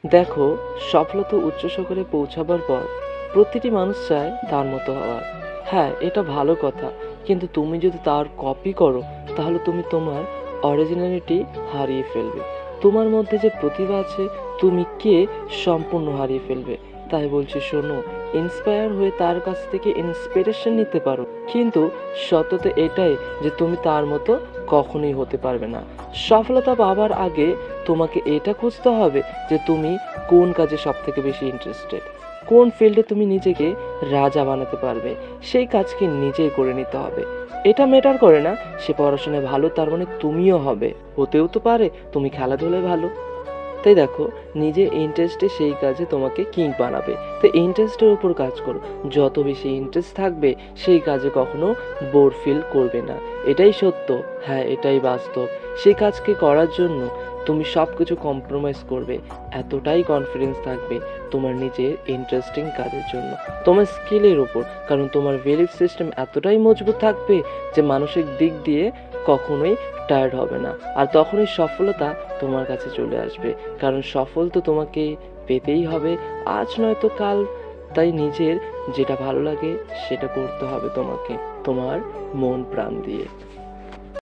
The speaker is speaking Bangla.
দেখো, সফলতা উচ্চ শিখরে পৌঁছাবার পর প্রতিটি মানুষ চায় তার মতো হওয়ার। হ্যাঁ, এটা ভালো কথা, কিন্তু তুমি যদি তার কপি করো তাহলে তুমি তোমার অরিজিনালিটি হারিয়ে ফেলবে। তোমার মধ্যে যে প্রতিভা আছে তুমি কে সম্পূর্ণ হারিয়ে ফেলবে। তাই বলছি শোনো, ইন্সপায়ার হয়ে তার কাছ থেকে ইন্সপিরেশন নিতে পারো, কিন্তু সত্যতা এটাই যে তুমি তার মতো কখনোই হতে পারবে না। সফলতা পাবার আগে তোমাকে এটা খুঁজতে হবে যে তুমি কোন কাজে সবথেকে বেশি ইন্টারেস্টেড, কোন ফিল্ডে তুমি নিজেকে রাজা বানাতে পারবে, সেই কাজকে নিজেই করে নিতে হবে। এটা ম্যাটার করে না সে পড়াশোনায় ভালো তার মানে তুমিও হবে, হতেও তো পারে তুমি খেলাধুলায় ভালো। তাই দেখো, নিজের ইন্টারেস্টে সেই কাজে তোমাকে কিং বানাবে। তো ইন্টারেস্টের উপর কাজ করো, যত বেশি ইন্টারেস্ট থাকবে সেই কাজে কখনো বোর ফিল করবে না। এটাই সত্য, হ্যাঁ এটাই বাস্তব। সেই কাজকে করার জন্য তুমি সব কিছু কম্প্রোমাইজ করবে, এতটাই কনফিডেন্স থাকবে তোমার নিজের ইন্টারেস্টিং কাজের জন্য, তোমার স্কিলের উপর। কারণ তোমার বিলিফ সিস্টেম এতটাই মজবুত থাকবে যে মানসিক দিক দিয়ে কখনোই টায়ার্ড হবে না। আর তখনই সফলতা তোমার কাছে চলে আসবে, কারণ সফল তো তোমাকে পেতেই হবে, আজ নয়তো কাল। তাই নিজের যেটা ভালো লাগে সেটা করতে হবে তোমাকে, তোমার মন প্রাণ দিয়ে।